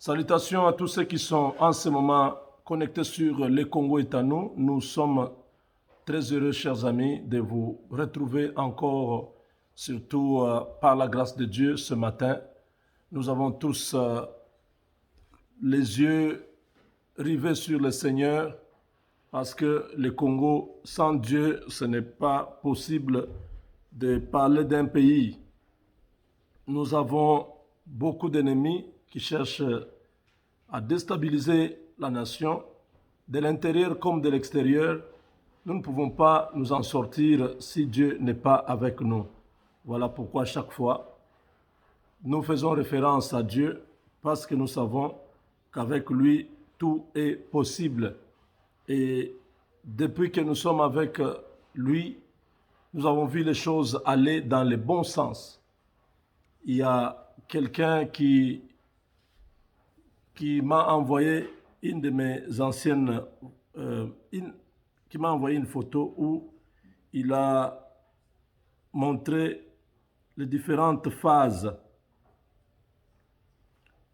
Salutations à tous ceux qui sont en ce moment connectés sur le Congo est à nous. Nous sommes très heureux, chers amis, de vous retrouver encore, surtout par la grâce de Dieu, ce matin. Nous avons tous les yeux rivés sur le Seigneur parce que le Congo, sans Dieu, ce n'est pas possible de parler d'un pays. Nous avons beaucoup d'ennemis qui cherchent à déstabiliser la nation, de l'intérieur comme de l'extérieur. Nous ne pouvons pas nous en sortir si Dieu n'est pas avec nous. Voilà pourquoi chaque fois, nous faisons référence à Dieu parce que nous savons qu'avec lui, tout est possible. Et depuis que nous sommes avec lui, nous avons vu les choses aller dans le bon sens. Il y a quelqu'un qui m'a envoyé une de mes anciennes, qui m'a envoyé une photo où il a montré les différentes phases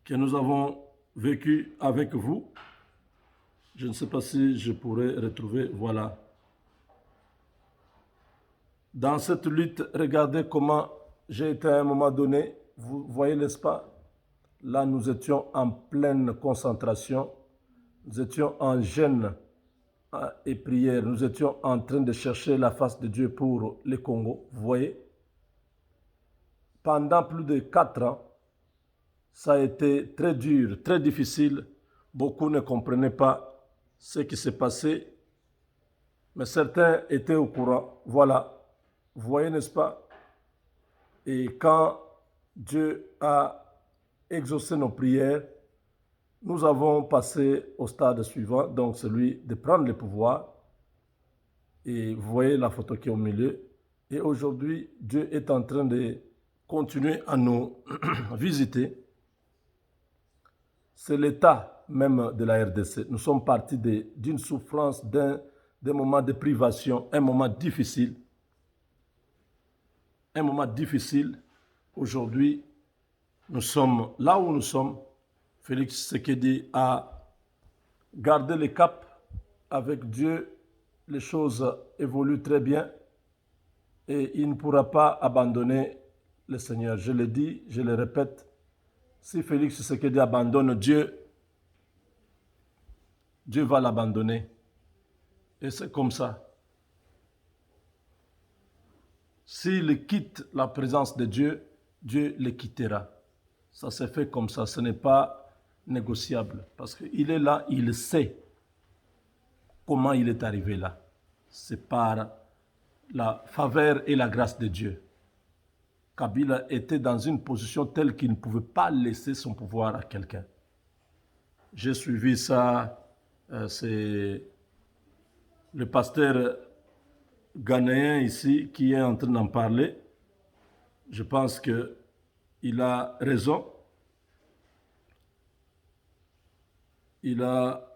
que nous avons vécues avec vous. Je ne sais pas si je pourrais retrouver, voilà. Dans cette lutte, regardez comment j'ai été à un moment donné, vous voyez, n'est-ce pas? Là, nous étions en pleine concentration, nous étions en jeûne et prière, nous étions en train de chercher la face de Dieu pour le Congo. Vous voyez, pendant plus de 4 ans, ça a été très dur, très difficile. Beaucoup ne comprenaient pas ce qui s'est passé, mais certains étaient au courant. Voilà, vous voyez, n'est-ce pas? Et quand Dieu a exaucé nos prières, nous avons passé au stade suivant, donc celui de prendre le pouvoir. Et vous voyez la photo qui est au milieu. Et aujourd'hui, Dieu est en train de continuer à nous visiter. C'est l'état même de la RDC. Nous sommes partis d'une souffrance, d'un moment de privation, un moment difficile. Un moment difficile. Aujourd'hui, nous sommes là où nous sommes. Félix Tshisekedi a gardé le cap. Avec Dieu, les choses évoluent très bien et il ne pourra pas abandonner le Seigneur. Je le dis, je le répète, si Félix Tshisekedi abandonne Dieu, Dieu va l'abandonner. Et c'est comme ça. S'il quitte la présence de Dieu, Dieu le quittera. Ça s'est fait comme ça, ce n'est pas négociable. Parce qu'il est là, il sait comment il est arrivé là. C'est par la faveur et la grâce de Dieu. Kabila était dans une position telle qu'il ne pouvait pas laisser son pouvoir à quelqu'un. J'ai suivi ça, c'est le pasteur ghanéen ici qui est en train d'en parler. Je pense qu'il a raison. Il a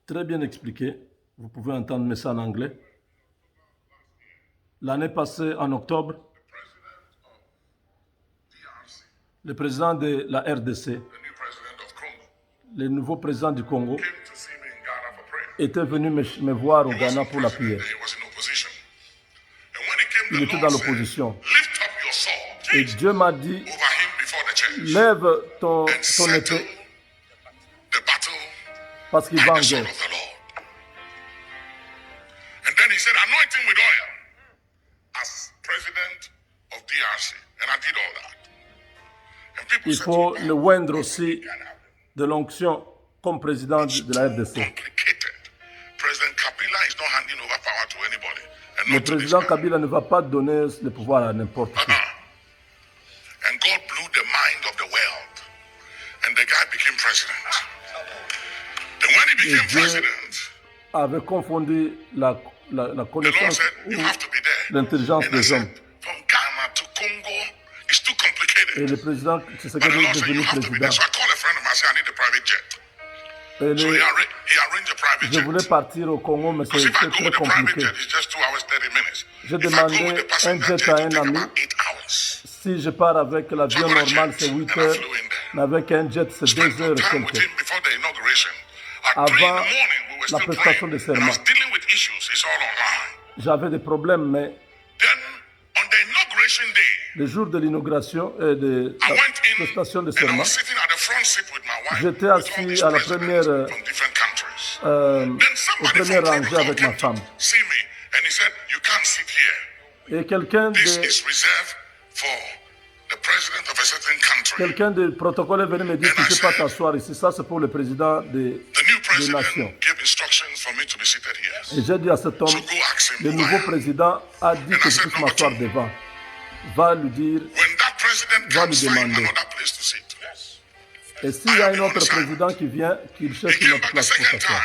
très bien expliqué. Vous pouvez entendre ça en anglais. L'année passée, en octobre, le président de la RDC, le nouveau président du Congo, était venu me voir au Ghana pour la prière. Il était dans l'opposition. Et Dieu m'a dit, lève ton épée parce qu'il va en guerre. Il faut le oindre aussi de l'onction comme président de la RDC. Le président Kabila ne va pas donner le pouvoir à n'importe qui. Et Dieu avait confondu la connaissance ou l'intelligence des hommes. Et le président Tshisekedi est devenu président. Je voulais partir au Congo, mais c'est très compliqué. J'ai demandé un jet à un ami. Si je pars avec l'avion normal, c'est 8 heures. Avec un jet, c'est 2 heures quelques. Avant la prestation de serment. J'avais des problèmes, mais le jour de l'inauguration et de la prestation de serment, j'étais assis à la première, au premier rangée avec ma femme. Et quelqu'un du protocole est venu me dire, tu ne peux pas t'asseoir ici, ça c'est pour le président des nations. Et j'ai dit à cet homme, le nouveau président a dit que je puisse m'asseoir devant. Va lui dire, va lui demander. Et s'il y a un autre président qui vient, qu'il cherche une autre place pour s'asseoir.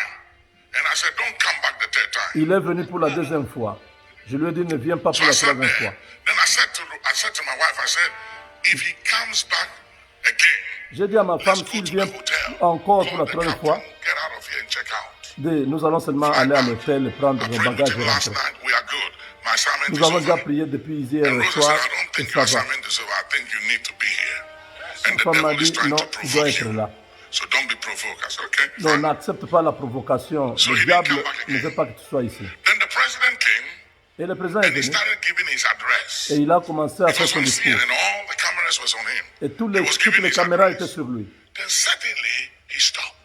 Il est venu pour la 2e fois. Je lui ai dit, ne viens pas pour la 3e fois. J'ai dit à ma femme, s'il vient encore pour la 3e fois, nous allons seulement aller à l'hôtel, prendre nos bagages et rentrer. Nous avons déjà prié depuis hier soir et ça va. Ma femme m'a dit, non, tu dois être là. Non, n'accepte pas la provocation. Le diable ne veut pas que tu sois ici. Et le président est venu et il a commencé à faire son discours. Et toutes les caméras étaient sur lui.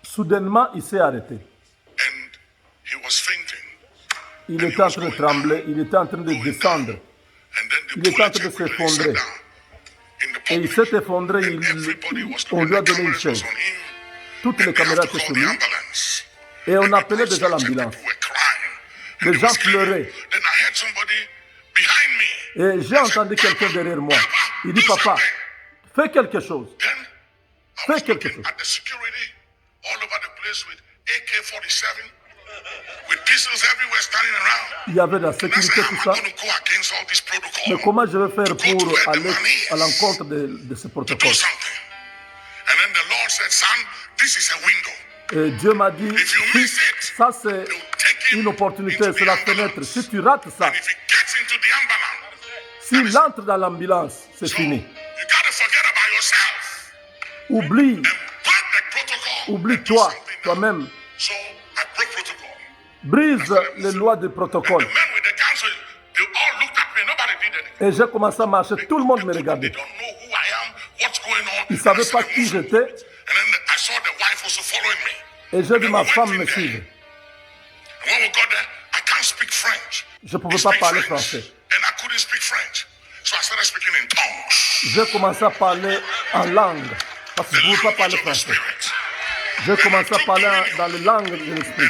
Soudainement, il s'est arrêté. Il était en train de trembler, il était en train de descendre. Il était en train de s'effondrer. Et il s'est effondré, on lui a donné une chaise. Toutes les caméras étaient sur lui. Et on appelait déjà l'ambulance. Les gens pleuraient. Et j'ai entendu quelqu'un derrière moi. Il dit, papa, fais quelque chose. Fais quelque chose. Il y avait de la sécurité, tout ça. Mais comment je vais faire pour aller à l'encontre de ce protocole? Et Dieu m'a dit, fils, ça c'est une opportunité, c'est la fenêtre. Si tu rates ça, s'il entre dans l'ambulance, c'est fini. Oublie-toi, toi-même. Brise les lois du protocole. Et j'ai commencé à marcher, tout le monde me regardait. Ils ne savaient pas qui j'étais. Et j'ai vu ma femme me suivre. Je ne pouvais pas parler français. J'ai commencé à parler en langue, parce que je ne pouvais pas parler français. J'ai commencé à parler dans la langue de l'esprit.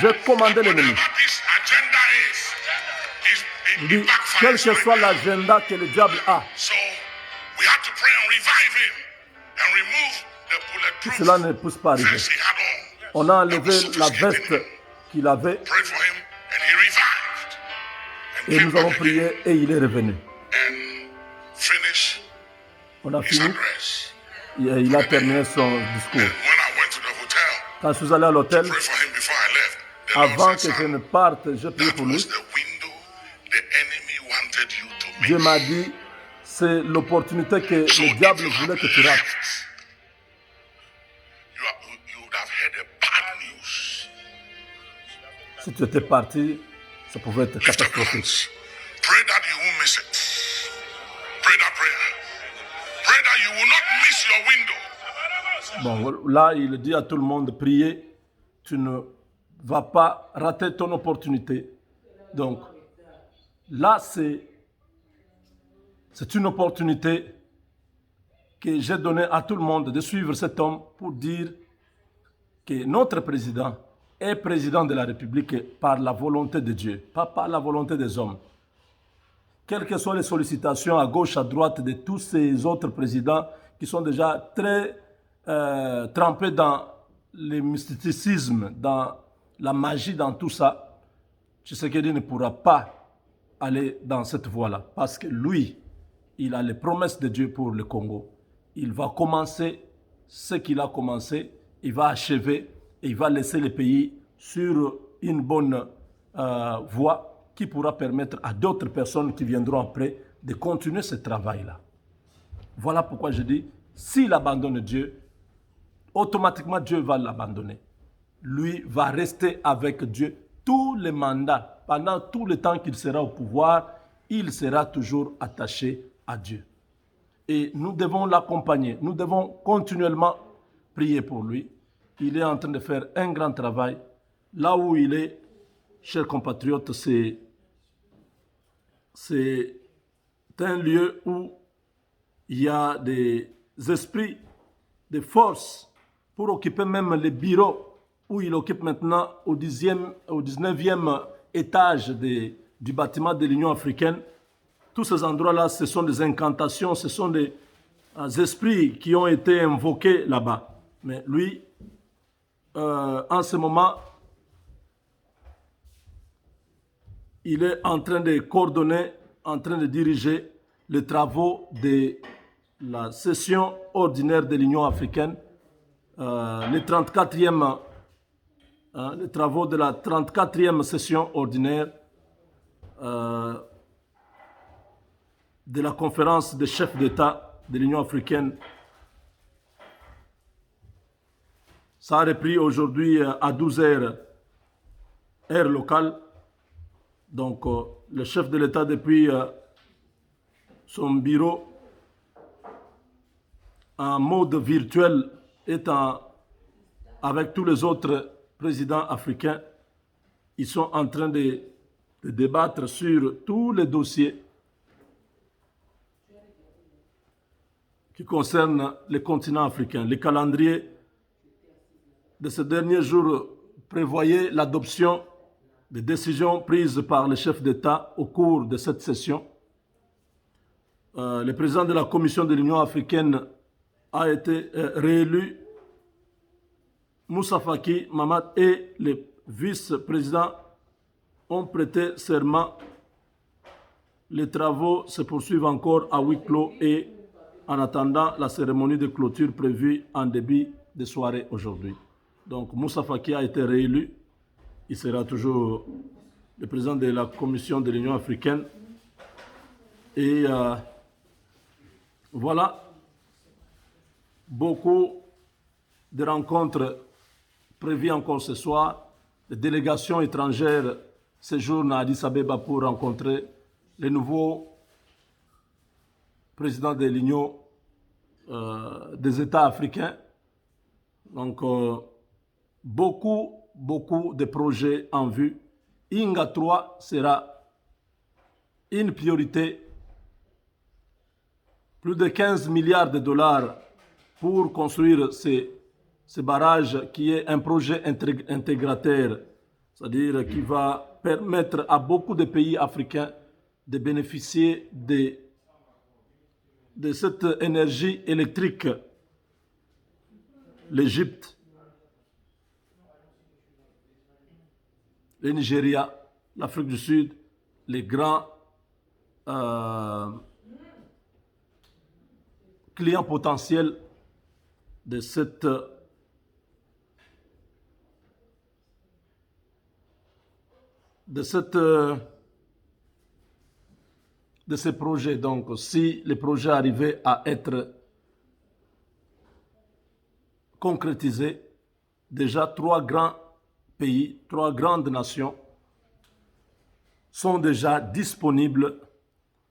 J'ai commandé l'ennemi. Je dis, quel que soit l'agenda que le diable a, cela ne pousse pas à arriver. On a enlevé la veste qu'il avait et nous avons prié et il est revenu. On a fini. Il a terminé son discours. Quand je suis allé à l'hôtel, avant que je ne parte, j'ai prié pour lui. Dieu m'a dit, c'est l'opportunité que le diable voulait que tu rates. Si tu étais parti, ça pouvait être catastrophique. Bon, là, il dit à tout le monde, priez, tu ne vas pas rater ton opportunité. Donc, là, c'est une opportunité que j'ai donnée à tout le monde de suivre cet homme pour dire que notre président est président de la République par la volonté de Dieu, pas par la volonté des hommes. Quelles que soient les sollicitations à gauche, à droite de tous ces autres présidents qui sont déjà très trempés dans le mysticisme, dans la magie, dans tout ça, Tshisekedi ne pourra pas aller dans cette voie-là. Parce que lui, il a les promesses de Dieu pour le Congo. Il va commencer ce qu'il a commencé, il va achever et il va laisser le pays sur une bonne voie qui pourra permettre à d'autres personnes qui viendront après de continuer ce travail-là. Voilà pourquoi je dis s'il abandonne Dieu, automatiquement Dieu va l'abandonner. Lui va rester avec Dieu tous les mandats, pendant tout le temps qu'il sera au pouvoir, il sera toujours attaché à Dieu. Et nous devons l'accompagner, nous devons continuellement prier pour lui. Il est en train de faire un grand travail. Là où il est, chers compatriotes, c'est un lieu où il y a des esprits, des forces pour occuper même les bureaux où il occupe maintenant au 19e étage du bâtiment de l'Union africaine. Tous ces endroits-là, ce sont des incantations, ce sont des esprits qui ont été invoqués là-bas. Mais lui, en ce moment, il est en train de coordonner, en train de diriger les travaux de la session ordinaire de l'Union africaine, les travaux de la 34e session ordinaire de la conférence des chefs d'État de l'Union africaine. Ça a repris aujourd'hui à 12 h, heure locale. Donc, le chef de l'État, depuis son bureau, en mode virtuel, est avec tous les autres présidents africains. Ils sont en train de débattre sur tous les dossiers qui concernent le continent africain. Le calendrier de ces derniers jours prévoyait l'adoption des décisions prises par les chefs d'État au cours de cette session. Le président de la Commission de l'Union africaine a été réélu. Moussa Faki Mahamat et les vice-présidents ont prêté serment. Les travaux se poursuivent encore à huis clos et en attendant la cérémonie de clôture prévue en début de soirée aujourd'hui. Donc Moussa Faki a été réélu. Il sera toujours le président de la Commission de l'Union africaine. Et voilà, beaucoup de rencontres prévues encore ce soir. Les délégations étrangères séjournent à Addis Abeba pour rencontrer les nouveaux présidents de l'Union des États africains. Donc, beaucoup de projets en vue. INGA 3 sera une priorité. Plus de 15 milliards de dollars pour construire ce barrage qui est un projet intégrateur, c'est-à-dire qui va permettre à beaucoup de pays africains de bénéficier de cette énergie électrique. L'Égypte, le Nigeria, l'Afrique du Sud, les grands clients potentiels de ces projets. Donc, si les projets arrivaient à être concrétisés, déjà 3 grands pays, 3 grandes nations sont déjà disponibles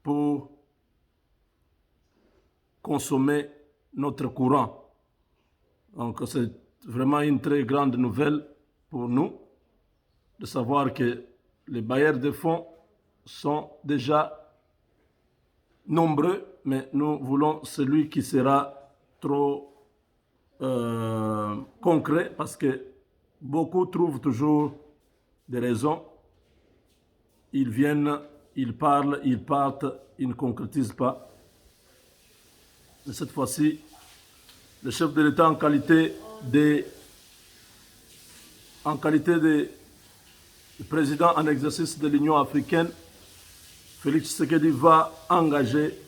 pour consommer notre courant. Donc c'est vraiment une très grande nouvelle pour nous de savoir que les bailleurs de fonds sont déjà nombreux, mais nous voulons celui qui sera trop concret parce que beaucoup trouvent toujours des raisons. Ils viennent, ils parlent, ils partent, ils ne concrétisent pas. Mais cette fois-ci, le chef de l'État en qualité de président en exercice de l'Union africaine, Félix Tshisekedi va engager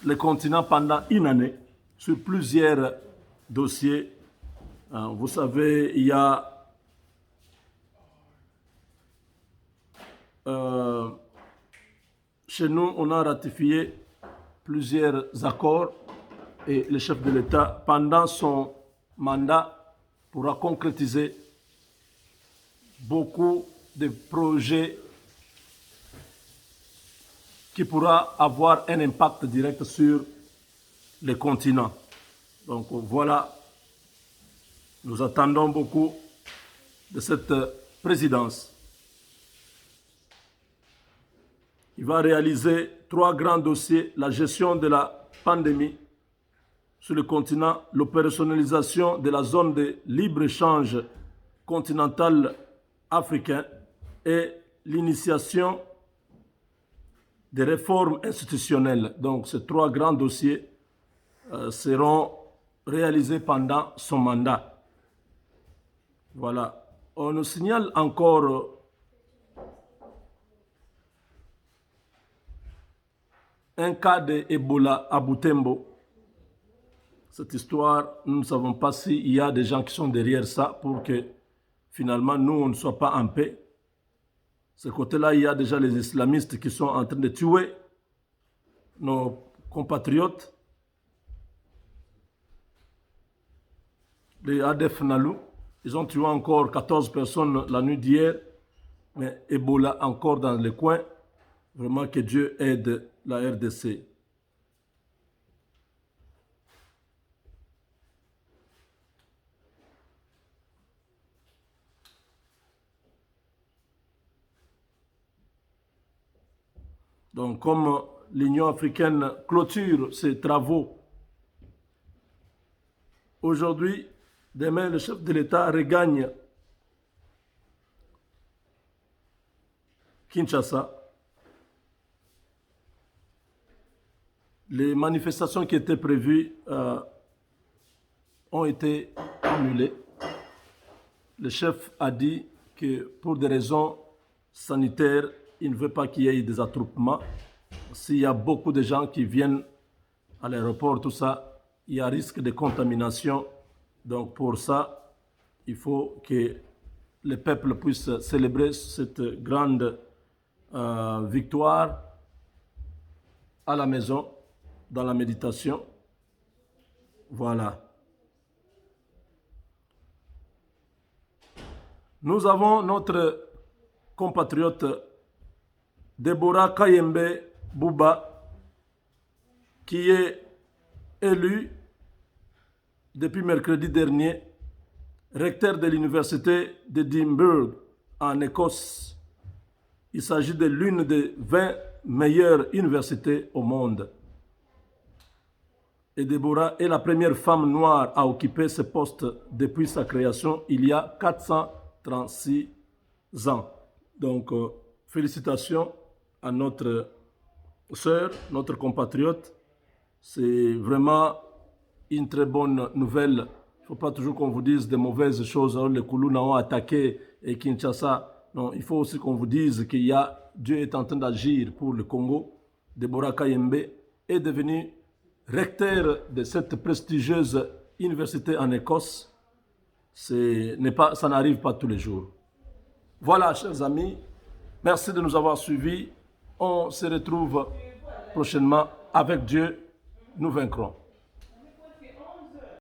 le continent pendant une année sur plusieurs dossiers. Vous savez, il y a chez nous, on a ratifié plusieurs accords et le chef de l'État, pendant son mandat, pourra concrétiser beaucoup de projets qui pourra avoir un impact direct sur le continent. Donc voilà, nous attendons beaucoup de cette présidence. Il va réaliser 3 grands dossiers: la gestion de la pandémie sur le continent, l'opérationnalisation de la zone de libre-échange continentale africain et l'initiation des réformes institutionnelles. Donc ces 3 grands dossiers seront réalisés pendant son mandat. Voilà. On nous signale encore un cas d'Ebola à Butembo. Cette histoire, nous ne savons pas s'il y a des gens qui sont derrière ça pour que finalement nous, on ne soit pas en paix. Ce côté-là, il y a déjà les islamistes qui sont en train de tuer nos compatriotes. Les ADF Nalou, ils ont tué encore 14 personnes la nuit d'hier, mais Ebola encore dans le coin. Vraiment que Dieu aide la RDC. Donc, comme l'Union africaine clôture ses travaux aujourd'hui, demain, le chef de l'État regagne Kinshasa. Les manifestations qui étaient prévues ont été annulées. Le chef a dit que pour des raisons sanitaires, il ne veut pas qu'il y ait des attroupements. S'il y a beaucoup de gens qui viennent à l'aéroport, tout ça, il y a risque de contamination. Donc pour ça, il faut que le peuple puisse célébrer cette grande victoire à la maison, dans la méditation. Voilà. Nous avons notre compatriote Deborah Kayembe Bouba qui est élu depuis mercredi dernier recteur de l'université d'Édimbourg en Écosse. Il s'agit de l'une des 20 meilleures universités au monde. Et Deborah est la première femme noire à occuper ce poste depuis sa création il y a 436 ans. Donc, félicitations à notre sœur, notre compatriote. C'est vraiment une très bonne nouvelle. Il ne faut pas toujours qu'on vous dise des mauvaises choses. Les Kuluna ont attaqué et Kinshasa. Non, il faut aussi qu'on vous dise qu'il y a Dieu est en train d'agir pour le Congo. Deborah Kayembe est devenue recteur de cette prestigieuse université en Écosse. Ça n'arrive pas tous les jours. Voilà, chers amis, merci de nous avoir suivis. On se retrouve prochainement. Avec Dieu, nous vaincrons.